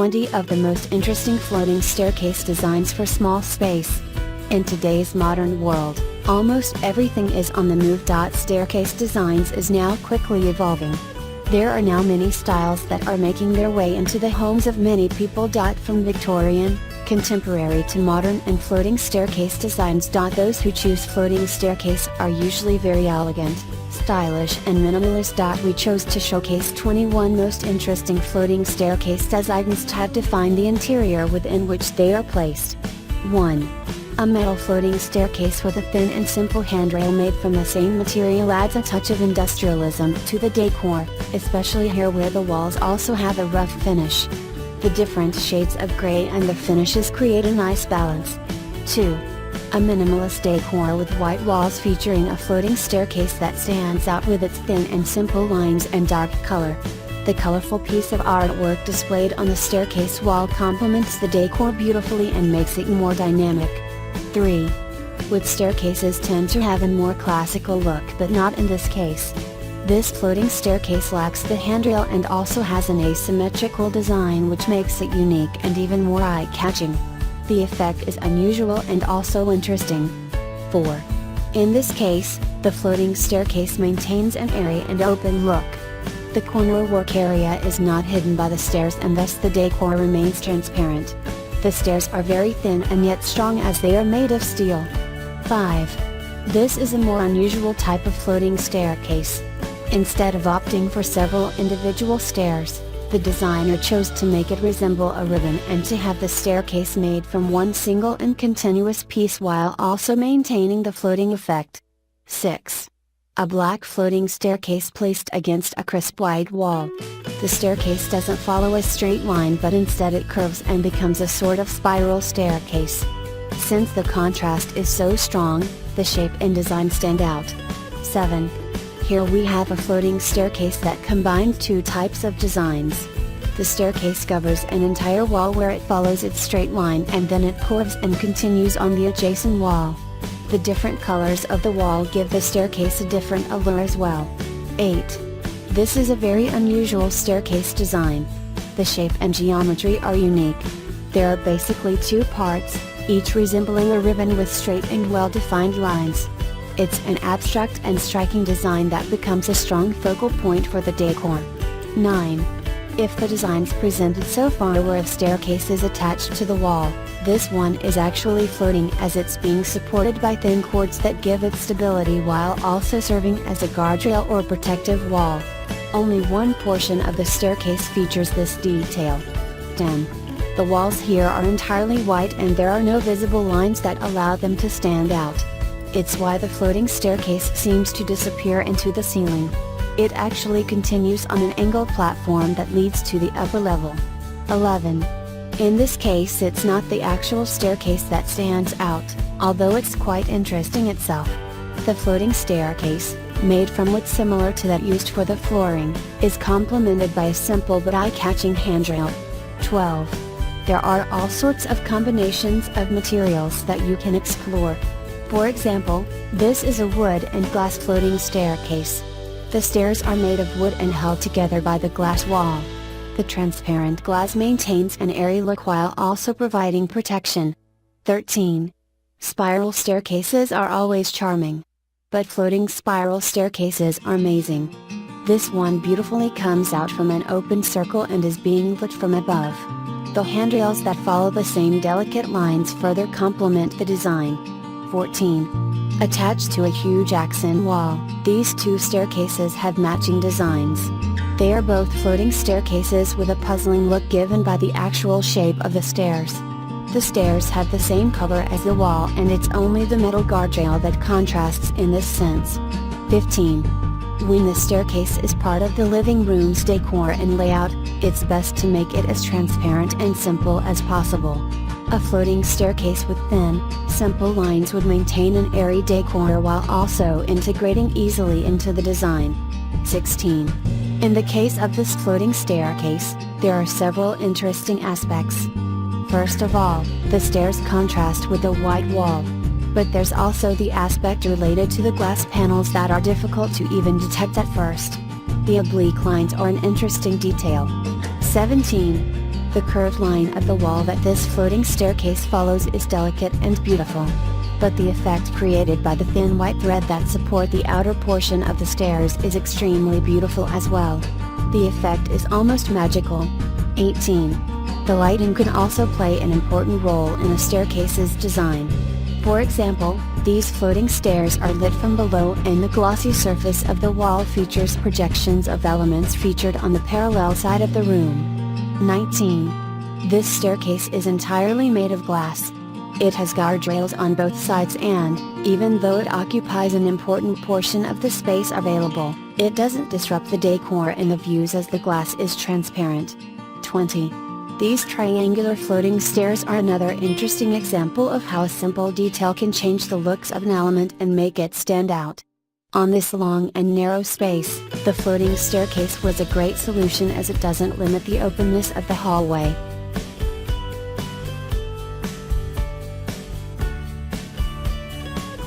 20 of the most interesting floating staircase designs for small space. In today's modern world, almost everything is on the move.Staircase designs is now quickly evolving. There are now many styles that are making their way into the homes of many people. From Victorian, contemporary to modern and floating staircase designs. Those who choose floating staircase are usually very elegant, stylish and minimalist. We chose to showcase 21 most interesting floating staircase designs that define the interior within which they are placed. 1. A metal floating staircase with a thin and simple handrail made from the same material adds a touch of industrialism to the decor, especially here where the walls also have a rough finish. The different shades of gray and the finishes create a nice balance. 2. A minimalist decor with white walls featuring a floating staircase that stands out with its thin and simple lines and dark color. The colorful piece of artwork displayed on the staircase wall complements the decor beautifully and makes it more dynamic. 3. Wood staircases tend to have a more classical look, but not in this case. This floating staircase lacks the handrail and also has an asymmetrical design which makes it unique and even more eye-catching. The effect is unusual and also interesting. 4. In this case, the floating staircase maintains an airy and open look. The corner work area is not hidden by the stairs and thus the decor remains transparent. The stairs are very thin and yet strong as they are made of steel. 5. This is a more unusual type of floating staircase. Instead of opting for several individual stairs, the designer chose to make it resemble a ribbon and to have the staircase made from one single and continuous piece while also maintaining the floating effect. 6. A black floating staircase placed against a crisp white wall. The staircase doesn't follow a straight line but instead it curves and becomes a sort of spiral staircase. Since the contrast is so strong, the shape and design stand out. 7. Here we have a floating staircase that combines two types of designs. The staircase covers an entire wall where it follows its straight line and then it curves and continues on the adjacent wall. The different colors of the wall give the staircase a different allure as well. 8. This is a very unusual staircase design. The shape and geometry are unique. There are basically two parts, each resembling a ribbon with straight and well-defined lines. It's an abstract and striking design that becomes a strong focal point for the decor. 9. If the designs presented so far were of staircases attached to the wall, this one is actually floating as it's being supported by thin cords that give it stability while also serving as a guardrail or protective wall. Only one portion of the staircase features this detail. 10. The walls here are entirely white and there are no visible lines that allow them to stand out. It's why the floating staircase seems to disappear into the ceiling. It actually continues on an angled platform that leads to the upper level. 11. In this case it's not the actual staircase that stands out, although it's quite interesting itself. The floating staircase, made from wood similar to that used for the flooring, is complemented by a simple but eye-catching handrail. 12. There are all sorts of combinations of materials that you can explore. For example, this is a wood and glass floating staircase. The stairs are made of wood and held together by the glass wall. The transparent glass maintains an airy look while also providing protection. 13. Spiral staircases are always charming. But floating spiral staircases are amazing. This one beautifully comes out from an open circle and is being lit from above. The handrails that follow the same delicate lines further complement the design. 14. Attached to a huge accent wall, these two staircases have matching designs. They are both floating staircases with a puzzling look given by the actual shape of the stairs. The stairs have the same color as the wall and it's only the metal guardrail that contrasts in this sense. 15. When the staircase is part of the living room's decor and layout, it's best to make it as transparent and simple as possible. A floating staircase with thin, simple lines would maintain an airy decor while also integrating easily into the design. 16. In the case of this floating staircase, there are several interesting aspects. First of all, the stairs contrast with the white wall. But there's also the aspect related to the glass panels that are difficult to even detect at first. The oblique lines are an interesting detail. 17. The curved line of the wall that this floating staircase follows is delicate and beautiful. But the effect created by the thin white thread that support the outer portion of the stairs is extremely beautiful as well. The effect is almost magical. 18. The lighting can also play an important role in a staircase's design. For example, these floating stairs are lit from below and the glossy surface of the wall features projections of elements featured on the parallel side of the room. 19. This staircase is entirely made of glass. It has guardrails on both sides and, even though it occupies an important portion of the space available, it doesn't disrupt the decor and the views as the glass is transparent. 20. These triangular floating stairs are another interesting example of how a simple detail can change the looks of an element and make it stand out. On this long and narrow space, the floating staircase was a great solution as it doesn't limit the openness of the hallway.